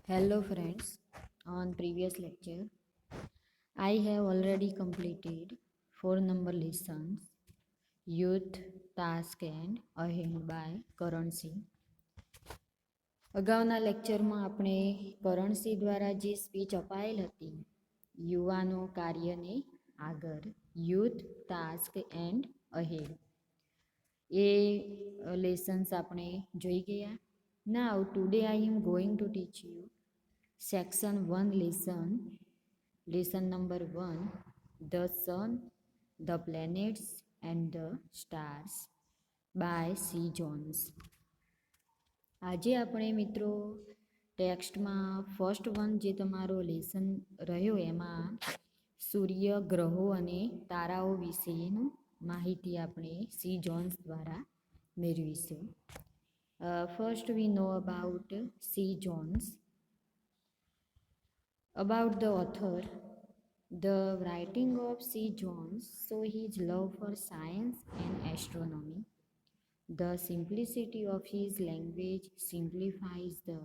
Hello friends, on previous lecture I have already completed 4 lessons Youth, Task and Ahead by Karan Singh. અગાઉના લેક્ચરમાં આપણે કરણ સિંહ દ્વારા જે speech અપાયેલ હતી યુવાનો કાર્યને આગળ યુથ ટાસ્ક એન્ડ અહેડ એ લેસન્સ આપણે જોઈ ગયા. Now today I am going to teach you Section 1 lesson number 1, The Sun, the Planets and the Stars by C. Jones. આજે આપણે મિત્રો ટેક્સ્ટમાં ફર્સ્ટ વન જે તમારો લેસન રહ્યો એમાં સૂર્ય ગ્રહો અને તારાઓ વિશેનું માહિતી આપણે સી જોન્સ દ્વારા મેળવીશું. First V know about C Jones. About the author, the writing of C. Jones show his love for science and astronomy. The simplicity of his language simplifies the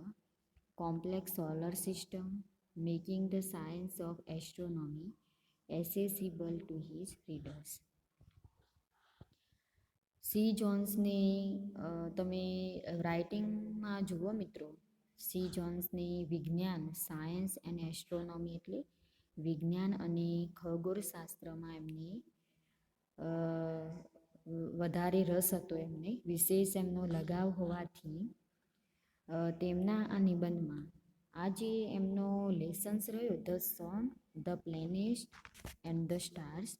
complex solar system, making the science of astronomy accessible to his readers. C જોન્સને તમે રાઇટિંગમાં જુઓ મિત્રો, C જોન્સની વિજ્ઞાન science and astronomy એટલે વિજ્ઞાન અને ખગોળશાસ્ત્રમાં એમને વધારે રસ હતો. એમને વિશેષ એમનો લગાવ હોવાથી તેમના આ નિબંધમાં આ જે એમનો લેસન્સ રહ્યો the sun, the planets and the stars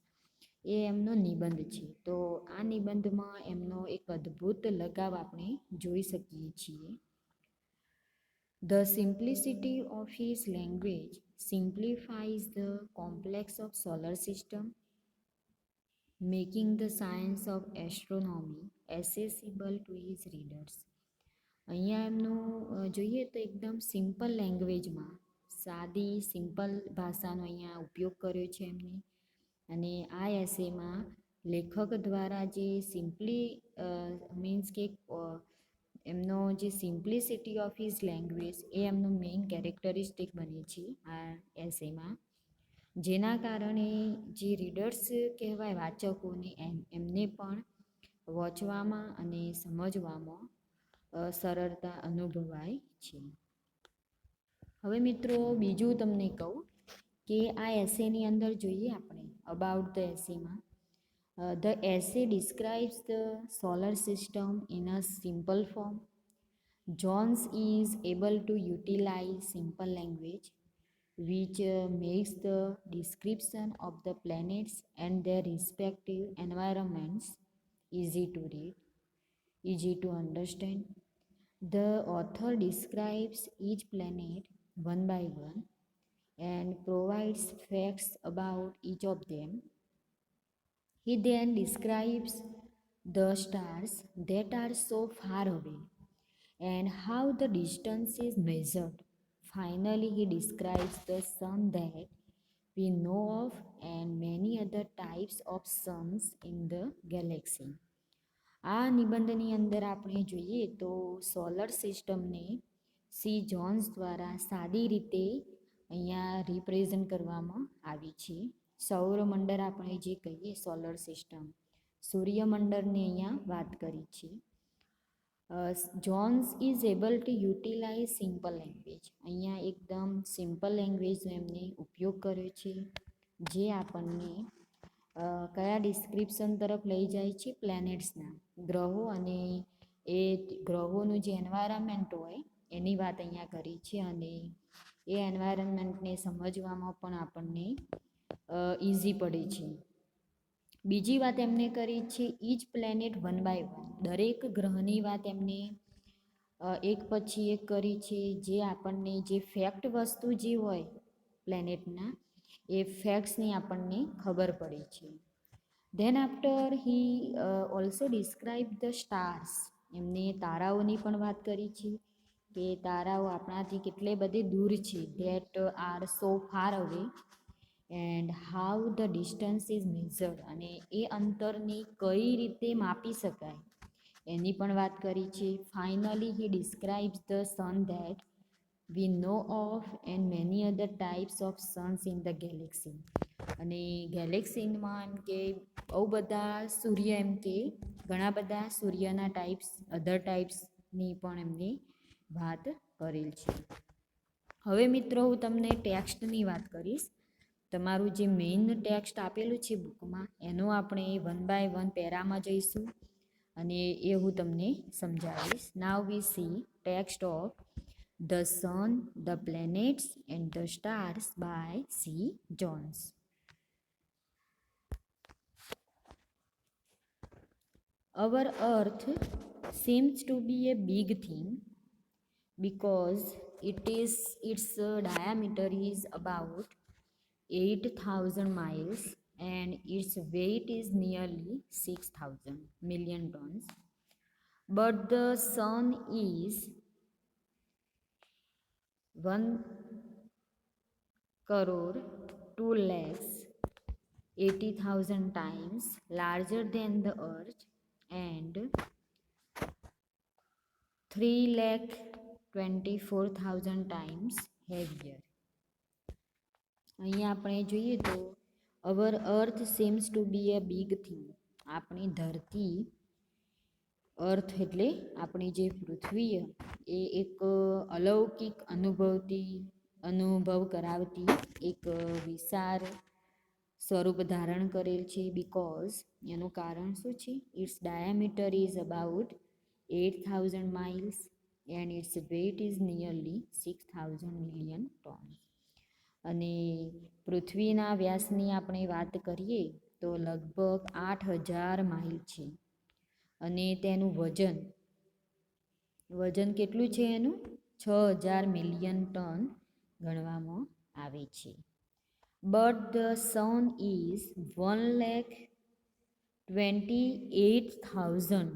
એ એમનો નિબંધ છે. તો આ નિબંધમાં એમનો એક અદ્ભુત લગાવ આપણે જોઈ શકીએ છીએ. The simplicity of his language simplifies the complex of solar system, making the science of astronomy accessible to his readers. અહીંયા એમનું જોઈએ તો એકદમ સિમ્પલ લેંગ્વેજમાં સાદી સિમ્પલ ભાષાનો અહીંયા ઉપયોગ કર્યો છે એમને. અને આ એસેમાં લેખક દ્વારા જે સિમ્પલી મીન્સ કે એમનો જે સિમ્પ્લિસિટી ઓફ હિઝ લેંગ્વેજ એ એમનું મેઇન કેરેક્ટરિસ્ટિક બને છે આ એસેમાં, જેના કારણે જે રીડર્સ કહેવાય વાચકોને એમને પણ વાંચવામાં અને સમજવામાં સરળતા અનુભવાય છે. હવે મિત્રો બીજું તમને કહું કે આ એસેની અંદર જોઈએ આપણે અબાઉટ ધ એસેમાં the essay describes the solar system in a simple form. Jones is able to utilize simple language which makes the description of the planets and their respective environments easy to read, easy to understand. The author describes each planet one by one and provides facts about each of them. He then describes the stars that are so far away and how the distance is measured. Finally, he describes the sun that we know of and many other types of suns in the galaxy. આ નિબંધની અંદર આપણે જોઈએ તો solar સિસ્ટમને C Jones દ્વારા સાદી રીતે અહીંયા રિપ્રેઝન્ટ કરવામાં આવી છે. સૌરમંડળ આપણે જે કહીએ સોલર સિસ્ટમ, સૂર્યમંડળને અહીંયા વાત કરી છે. Jones is able to utilise simple language, અહીંયા એકદમ સિમ્પલ લેંગ્વેજનો એમને ઉપયોગ કર્યો છે જે આપણને કયા ડિસ્ક્રિપ્શન તરફ લઈ જાય છે, પ્લેનેટ્સના ગ્રહો અને એ ગ્રહોનું જે એન્વાયરમેન્ટ હોય એની વાત અહીંયા કરી છે અને એ એન્વાયરમેન્ટને સમજવામાં પણ આપણને ઇઝી પડે છે. બીજી વાત એમને કરી છે each planet one by one, દરેક ગ્રહની વાત એમને એક પછી એક કરી છે જે આપણને જે ફેક્ટ વસ્તુ જે હોય પ્લેનેટના એ ફેક્ટ્સની આપણને ખબર પડે છે. Than after he also describe the stars, એમને તારાઓની પણ વાત કરી છે કે તારાઓ આપણાથી કેટલે બધે દૂર છે, that are so far away and how the distance is measured, અને એ અંતરને કઈ રીતે માપી શકાય એની પણ વાત કરી છે. Finally he describes the sun that we know of and many other types of suns in the galaxy. અને ગેલેક્સીમાં એમ કે બહુ બધા સૂર્ય એમ કે ઘણા બધા સૂર્યના ટાઈપ્સ અધર ટાઈપ્સની પણ એમની વાત કરેલ છે. હવે મિત્રો હું તમને ટેક્સ્ટની વાત કરીશ. તમારું જે મેઇન ટેક્સ્ટ આપેલું છે બુકમાં એનું આપણે 1 by 1 પેરામાં જઈશું અને એ હું તમને સમજાવીશ. Now we see text of the sun, the planets and the stars by C Jones. Our earth seems to be a big thing because its diameter is about 8,000 miles and its weight is nearly 6,000 million tons. But the sun is 1 crore 2 lakhs 80,000 times larger than the earth and 3,24,000 times heavier. અહીંયા આપણે જોઈએ તો our earth seems to be a big thing. આપણી ધરતી, અર્થ એટલે આપણી જે પૃથ્વી એ એક અલૌકિક અનુભવ કરાવતી એક વિશાળ સ્વરૂપ ધારણ કરેલ છે. બિકોઝ એનું કારણ શું છે? Its diameter is about 8,000 miles and its weight is nearly 6,000 million tons. અને પૃથ્વીના વ્યાસની આપણે વાત કરીએ તો લગભગ 8,000 માઇલ છે અને તેનું વજન કેટલું છે? એનું 6,000 મિલિયન ટન ગણવામાં આવે છે. But the sun is 1,28,000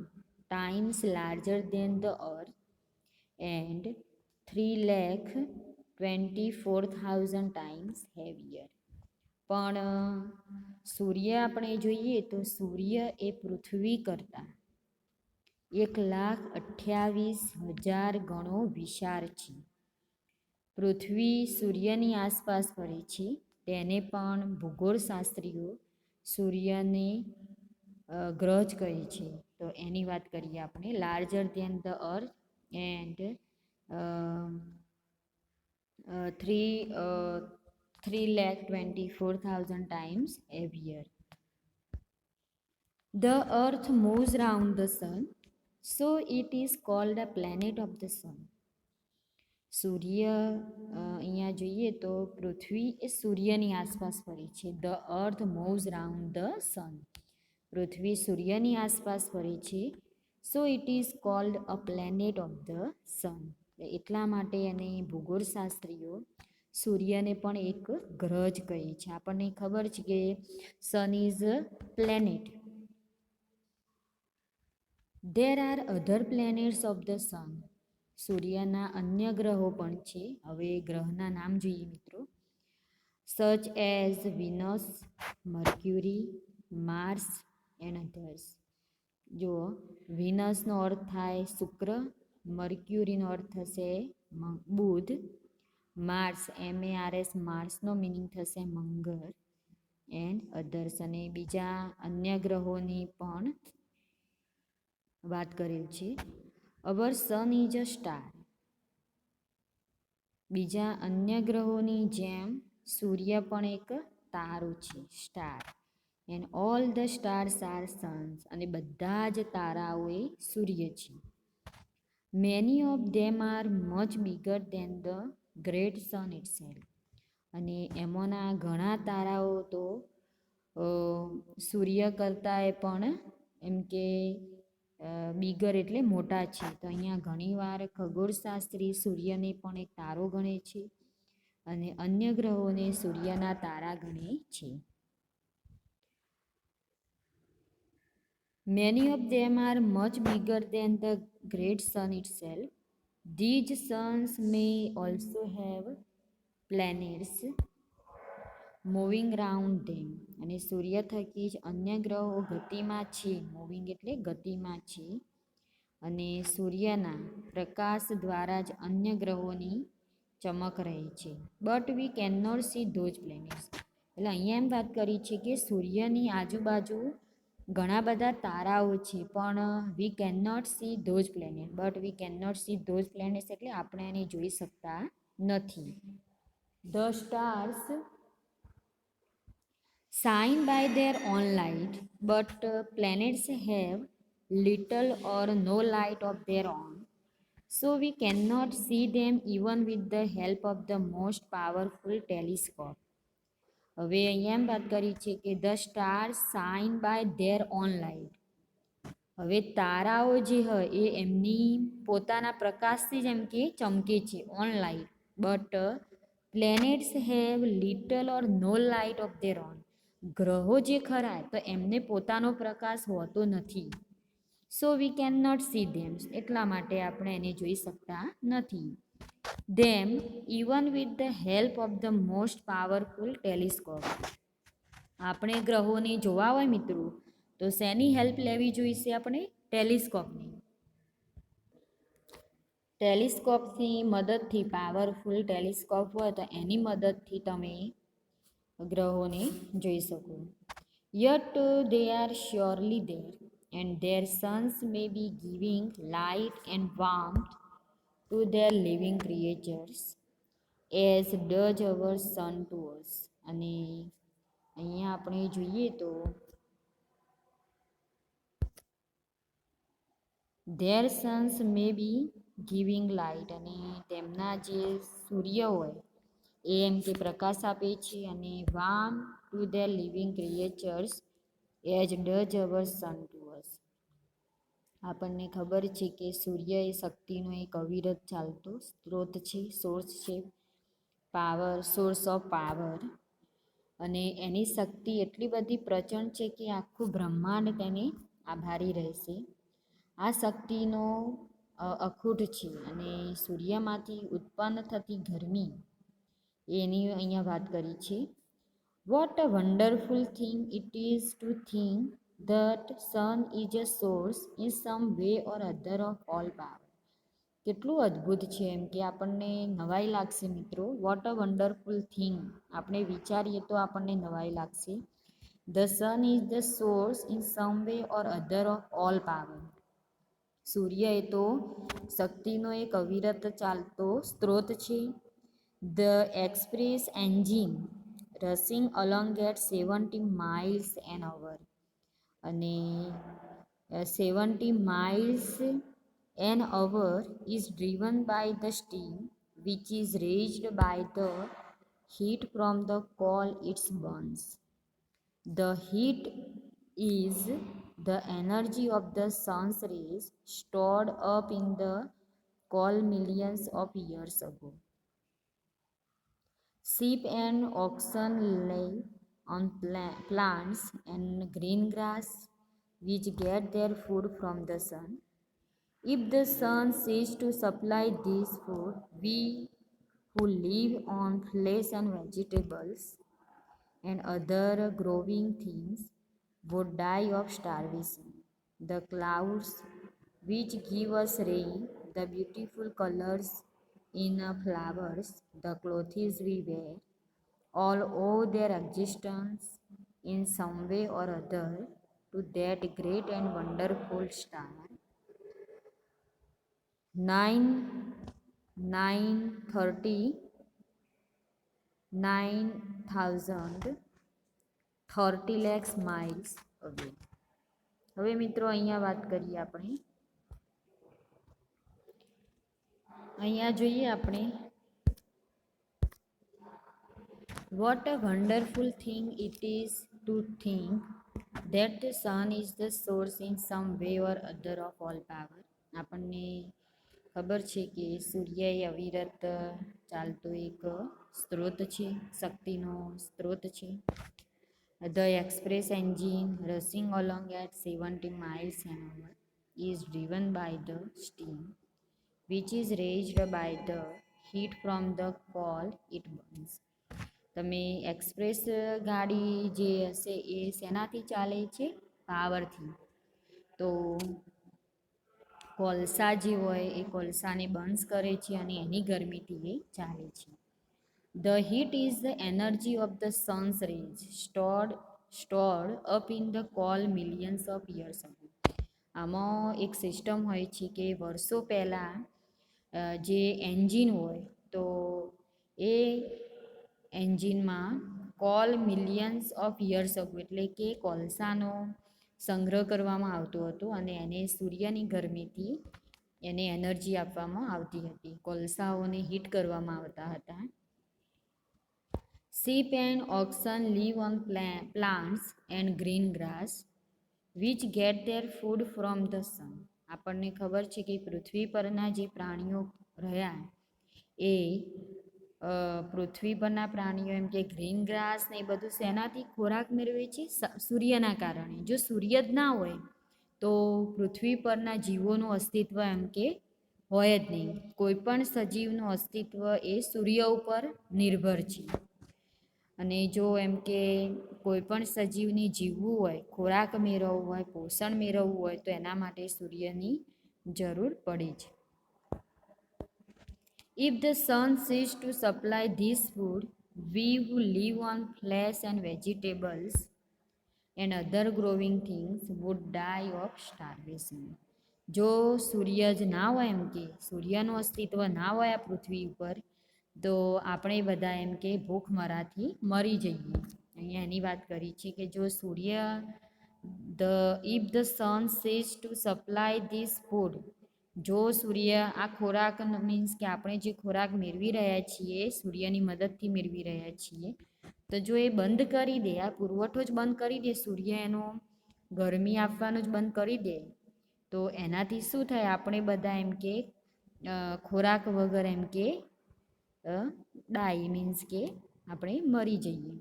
times larger than the earth and 3,24,000 times heavier. પણ સૂર્ય આપણે જોઈએ તો સૂર્ય એ પૃથ્વી કરતાં 1,28,000 ગણો વિશાળ છે. પૃથ્વી સૂર્યની આસપાસ ફરે છે. તેને પણ ભૂગોળશાસ્ત્રીઓ સૂર્યને ગ્રહ જ કહે છે. તો એની વાત કરીએ આપણે. Larger than the earth and 3,24,000 times heavier. The earth moves round the sun, so it is called a planet of the sun. સૂર્ય અહીંયા જોઈએ તો પૃથ્વી એ સૂર્યની આસપાસ ફરે છે. The earth moves round the sun. પૃથ્વી સૂર્યની આસપાસ ફરે છે. So it is called a planet of the sun. એટલા માટે એને ભૂગોળશાસ્ત્રીઓ સૂર્યને પણ એક ગ્રહ જ કહે છે. આપણને ખબર છે કે sun is a planet. There are other planets of the sun. સૂર્યના અન્ય ગ્રહો પણ છે. હવે ગ્રહના નામ જોઈએ મિત્રો. Such as Venus, mercury, Mars and others. જુઓ, વિનસનો અર્થ થાય શુક્ર, મર્ક્યુરીનો અર્થ થશે બુધ, માર્સ MARS માર્સનો મિનિંગ થશે મંગળ એન્ડ અધર્સ. અને બીજા અન્ય ગ્રહોની પણ વાત કરેલ છે. Our sun is a star. બીજા અન્ય ગ્રહોની જેમ સૂર્ય પણ એક તારો છે, star. And all the stars are suns. અને બધા જ તારાઓ એ સૂર્ય છે. Many of them are much bigger than the great sun itself. અને એમાંના ઘણા તારાઓ તો સૂર્ય કરતાં પણ એમ કે બિગર એટલે મોટા છે. તો અહીંયા ઘણીવાર ખગોળશાસ્ત્રી સૂર્યને પણ એક તારો ગણે છે અને અન્ય ગ્રહોને સૂર્યના તારા ગણે છે. Many of them are much bigger than the great sun itself. These suns may also have planets moving round them. અને સૂર્ય થકી જ અન્ય ગ્રહો ગતિમાં છે. મૂવિંગ એટલે ગતિમાં છે. અને સૂર્યના પ્રકાશ દ્વારા જ અન્ય ગ્રહોની ચમક રહે છે. But we can not see those planets. એટલે અહીંયા એમ વાત કરી છે કે સૂર્યની આજુબાજુ ઘણા બધા તારાઓ છે, પણ we can not see those planet. But we can not see those planets એટલે આપણે એને જોઈ શકતા નથી. The stars shine by their own light, but planets have little or no light of their own. So we cannot see them even with the help of the most powerful telescope. હવે અહીંયા એમ વાત કરી છે કે the stars shine by their own light. હવે તારાઓ જે હોય એ એમની પોતાના પ્રકાશથી જ એમ કે ચમકે છે, own light. But planets have little or no light of their own. ગ્રહો જે ખરા તો એમને પોતાનો પ્રકાશ હોતો નથી. So we can not see them. એટલા માટે આપણે એને જોઈ શકતા નથી. Them even with the help of the most powerful telescope. આપણે ગ્રહોને જોવા હોય મિત્રો તો શેની હેલ્પ લેવી જોઈશે? આપણે ટેલિસ્કોપની. ટેલિસ્કોપની મદદથી, પાવરફુલ ટેલિસ્કોપ હોય તો એની મદદથી તમે ગ્રહોને જોઈ શકો. Yet they are surely there and their suns may be giving light and warmth to their living creatures as does our sun to us. અને અહીંયા આપણે જોઈએ તો their suns may be giving light, અને તેમના જે સૂર્ય હોય એ એમ કે પ્રકાશ આપે છે, અને warm to their living creatures as does our sun to us. આપણને ખબર છે કે સૂર્ય એ શક્તિનો એક અવિરત ચાલતો સ્ત્રોત છે, સોર્સ છે, સોર્સ ઓફ પાવર. અને એની શક્તિ એટલી બધી પ્રચંડ છે કે આખું બ્રહ્માંડ તેને આભારી રહેશે. આ શક્તિનો અખૂટ છે, અને સૂર્યમાંથી ઉત્પન્ન થતી ગરમી એની અહીંયા વાત કરી છે. What a wonderful thing it is two think that sun is a source in some way or other of all power. કેટલું અદ્ભુત છે એમ કે આપણને નવાઈ લાગશે મિત્રો. વોટ અ વન્ડરફુલ થિંગ, આપણે વિચારીએ તો આપણને નવાઈ લાગશે. The sun is the source in some way or other of all power. સૂર્ય એ તો શક્તિનો એક અવિરત ચાલતો સ્ત્રોત છે. The express engine rushing along at 70 miles an hour. અને 70 miles an hour is driven by the steam which is raised by the heat from the coal it burns. The heat is the energy of the sun's rays stored up in the coal millions of years ago. Sheep and oxen lay on plants and green grass which get their food from the sun. If the sun ceased to supply this food, we who live on flesh and vegetables and other growing things would die of starvation. The clouds which give us rain, the beautiful colors in flowers, the clothes we wear, all owe their existence in some way or other to that great and wonderful star. 9,30 lakhs miles away. હવે મિત્રો અહીંયા વાત કરીએ આપણે. અહીંયા જોઈએ આપણે what a wonderful thing it is to think that the sun is the source in some way or other of all power. આપણને ખબર છે કે સૂર્ય એ અવિરત ચાલતો એક સ્ત્રોત છે, શક્તિનો સ્ત્રોત છે. The express engine rushing along at 70 miles an hour is driven by the steam which is raised by the heat from the coal it burns. તમે એક્સપ્રેસ ગાડી જે હશે એ શેનાથી ચાલે છે? પાવરથી. તો કોલસા જે હોય એ કોલસાને બર્ન્સ કરે છે અને એની ગરમીથી એ ચાલે છે. The heat is the energy of the sun's rays stored up in the coal millions of years ago. આમાં એક સિસ્ટમ હોય છે કે વર્ષો પહેલાં જે એન્જિન હોય તો એ એન્જિનમાં call millions of years ago એટલે કે કોલસાનો સંગ્રહ કરવામાં આવતો હતો અને એને સૂર્યની ગરમીથી એને એનર્જી આપવામાં આવતી હતી. કોલસાઓને હીટ કરવામાં આવતા હતા. Sheep and oxen live on plants and green grass which get their food from the sun. આપણને ખબર છે કે પૃથ્વી પરના જે પ્રાણીઓ રહ્યા એ પૃથ્વી પરના પ્રાણીઓ એમ કે ગ્રીન ગ્રાસ ને એ બધું શેનાથી ખોરાક મેળવે છે? સૂર્યના કારણે. જો સૂર્ય જ ના હોય તો પૃથ્વી પરના જીવોનું અસ્તિત્વ એમ કે હોય જ નહીં. કોઈ પણ સજીવનું અસ્તિત્વ એ સૂર્ય ઉપર નિર્ભર છે. અને જો એમ કે કોઈ પણ સજીવને જીવવું હોય, ખોરાક મેળવવું હોય, પોષણ મેળવવું હોય તો એના માટે સૂર્યની જરૂર પડે છે. If the sun ceased to supply this food, we who live on flesh and vegetables and other growing things would die of starvation. જો સૂર્ય જ ના હોય એમ કે સૂર્યનું અસ્તિત્વ ના હોય આ પૃથ્વી ઉપર તો આપણે બધા એમ કે ભૂખમરાથી મરી જઈએ. અહીંયા એની વાત કરી છે કે જો સૂર્ય if the sun ceases to supply this food, જો સૂર્ય આ ખોરાક મીન્સ કે આપણે જે ખોરાક મેળવી રહ્યા છીએ સૂર્યની મદદથી મેળવી રહ્યા છીએ તો જો એ બંધ કરી દે, આ પુરવઠો જ બંધ કરી દે, સૂર્ય એનો ગરમી આપવાનું જ બંધ કરી દે તો એનાથી શું થાય? આપણે બધા એમ કે ખોરાક વગર એમ કે ડાઈ મીન્સ કે આપણે મરી જઈએ.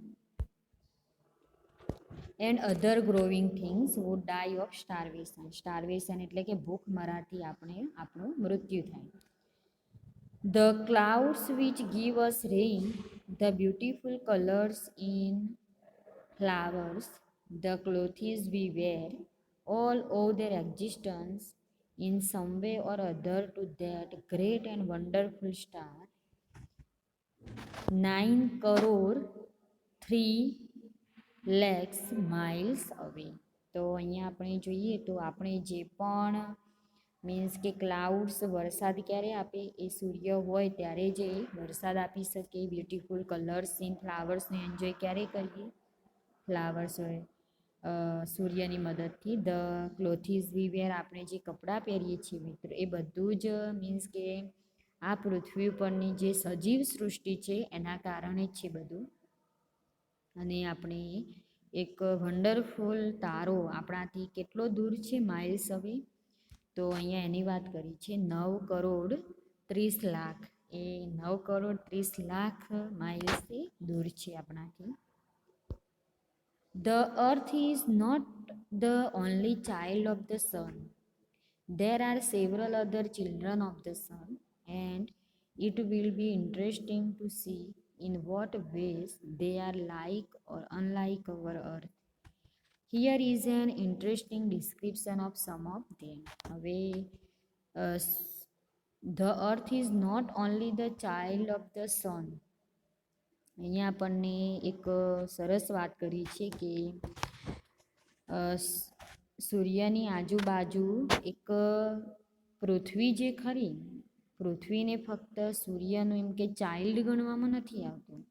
And other growing things would die of starvation. Starvation એટલે કે ભૂખમરાથી આપણું મૃત્યુ થાય. The clouds which give us rain, the beautiful colors in flowers, the clothes we wear, all owe their existence in some way or other to that great and wonderful star 9 crore 3 lakhs miles away. તો અહીંયા આપણે જોઈએ તો આપણે જે પણ means કે clouds વરસાદ ક્યારે આપે? એ સૂર્ય હોય ત્યારે જ એ વરસાદ આપી શકે. બ્યુટિફુલ કલર્સ ઇન ફ્લાવર્સને એન્જોય ક્યારે કરીએ? ફ્લાવર્સ હોય સૂર્યની મદદથી. ધ ક્લોથીઝ વી વેર, આપણે જે કપડાં પહેરીએ છીએ મિત્રો એ બધું જ મીન્સ કે આ પૃથ્વી ઉપરની જે સજીવ સૃષ્ટિ છે એના કારણે જ છે બધું. અને આપણે એક વન્ડરફુલ તારો આપણાથી કેટલો દૂર છે? માઇલ્સ હવે. તો અહીંયા એની વાત કરી છે 9 કરોડ 30 લાખ. એ 9 કરોડ 30 લાખ માઇલ્સથી દૂર છે આપણાથી. The earth is not the only child of the sun. There are several other children of the sun, and it will be interesting to see in what ways they are like or unlike our earth. Here is an interesting description of some of them. હવે the earth is not only the child of the sun. અહીંયા આપણને એક સરસ વાત કરી છે કે સૂર્યની આજુબાજુ એક પૃથ્વી જે ખરી, પૃથ્વીને ફક્ત સૂર્યનું એમ કે ચાઇલ્ડ ગણવામાં નથી આવતું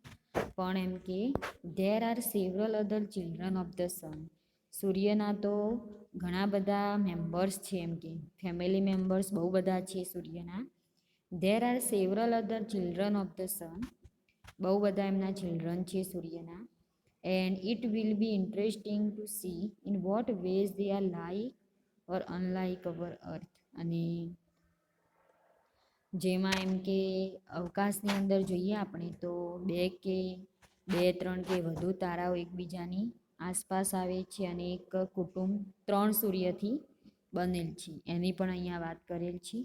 પણ એમ કે there are several other children of the sun. સૂર્યના તો ઘણા બધા મેમ્બર્સ છે એમ કે ફેમિલી મેમ્બર્સ બહુ બધા છે સૂર્યના. There are several other children of the sun, બહુ બધા એમના ચિલ્ડ્રન છે સૂર્યના. And it will be interesting to see in what ways they are like or unlike our earth. અને જેમાં એમ કે અવકાશની અંદર જોઈએ આપણે તો 2 કે 3 કે વધુ તારાઓ એકબીજાની આસપાસ આવે છે અને એક કુટુંબ 3 સૂર્યથી બનેલ છે એની પણ અહીંયા વાત કરેલ છે.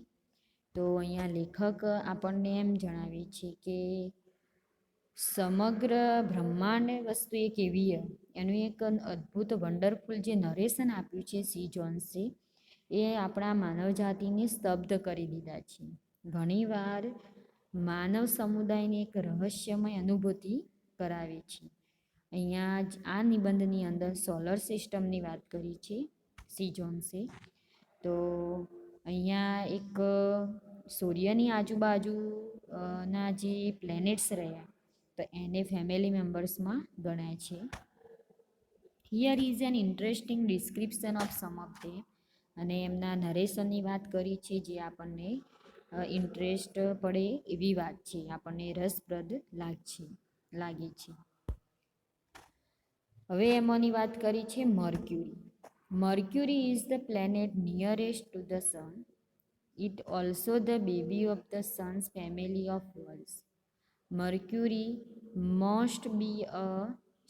તો અહીંયા લેખક આપણને એમ જણાવે છે કે સમગ્ર બ્રહ્માંડ વસ્તુ એક એવી એનું એક અદ્ભુત વન્ડરફુલ જે નરેશન આપ્યું છે સી જોન્સે એ આપણા માનવજાતિને સ્તબ્ધ કરી દીધા છે. ઘણીવાર માનવ સમુદાયને એક રહસ્યમય અનુભૂતિ કરાવે છે. અહીંયા જ આ નિબંધની અંદર સોલર સિસ્ટમની વાત કરી છે સી જોન્સે. તો અહીંયા એક સૂર્યની આજુબાજુ ના જે પ્લેનેટ્સ રહ્યા તો એને ફેમિલી મેમ્બર્સમાં ગણાય છે. Here is an interesting description of sum of them. અને એમના નરેશનની વાત કરી છે જે આપણને ઇન્ટરેસ્ટ પડે એવી વાત છે, આપણને રસપ્રદ લાગે છે. હવે એમાંની વાત કરી છે mercury. Mercury is the planet nearest to the sun. It also the baby of the Sons family of world's. Mercury must be a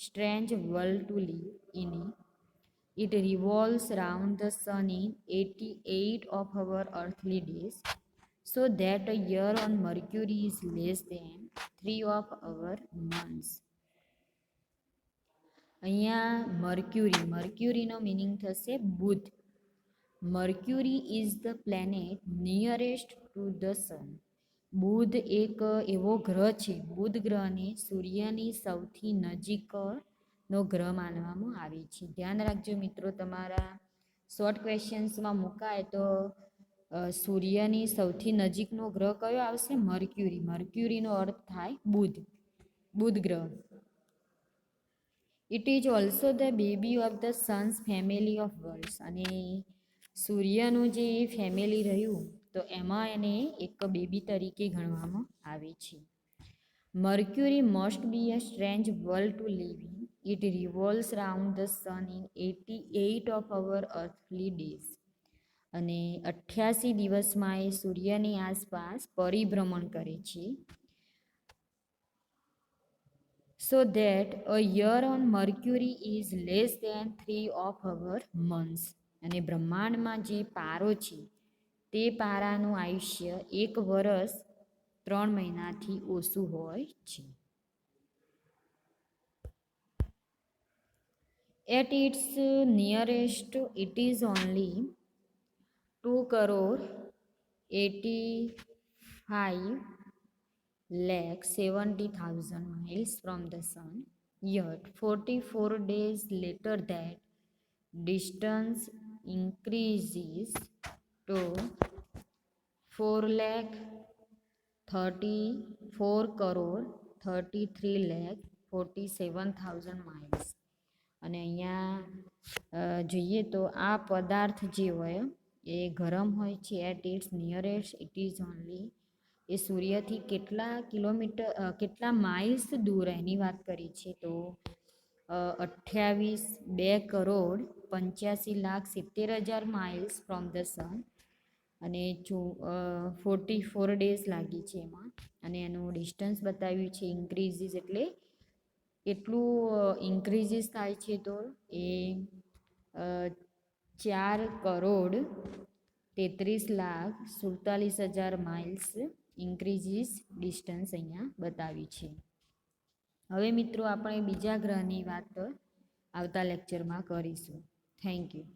strange world to live in. It revolves round the sun in 88 of our earthly days, so that a year on Mercury is less than 3 of our months. અહીંયા મર્ક્યુરીનો meaning થશે બુધ. Mercury is the planet nearest to the sun. બુધ એક એવો ગ્રહ છે, બુધ ગ્રહને સૂર્યની સૌથી નજીકનો ગ્રહ માનવામાં આવે છે. ધ્યાન રાખજો મિત્રો, તમારા શોર્ટ ક્વેશ્ચન્સમાં મુકાય તો સૂર્યની સૌથી નજીકનો ગ્રહ કયો આવશે? મર્ક્યુરી. મર્ક્યુરીનો અર્થ થાય બુધ ગ્રહ. It is also the baby of the Sons family of world's. અને સૂર્યનું જે ફેમિલી રહ્યું તો એમાં એને એક બેબી તરીકે ગણવામાં આવે છે. Mercury must be a strange world to live in. It revolves round the sun in 88 of our earthly days. અને 88 દિવસમાં એ સૂર્યની આસપાસ પરિભ્રમણ કરે છે. So that a year on Mercury is less than 3 of our months. અને બ્રહ્માંડમાં જે પારો છે તે પારાનું આયુષ્ય 1 વર્ષ 3 મહિનાથી ઓછું હોય છે. At its nearest, it is only 2,85,70,000 miles from the sun. Yet 44 days later that distance increases to 4,34,33,47,000 miles. અને અહીંયા જોઈએ તો આ પદાર્થ જે હોય એ ગરમ હોય છે. At its nearest it is only, એ સૂર્યથી કેટલા માઇલ્સ દૂર એની વાત કરી છે તો 2,85,85,70,000 માઇલ્સ ફ્રોમ ધ સન. અને 44 ડેઝ લાગી છે એમાં. અને એનું ડિસ્ટન્સ બતાવ્યું છે ઇન્ક્રીઝીસ, એટલે કેટલું ઇન્ક્રીઝીસ થાય છે તો એ 4,33,47,000 માઇલ્સ ઇન્ક્રીઝીસ ડિસ્ટન્સ અહીંયા બતાવી છે. હવે મિત્રો આપણે બીજા ગ્રહની વાત આવતા લેક્ચરમાં કરીશું. Thank you.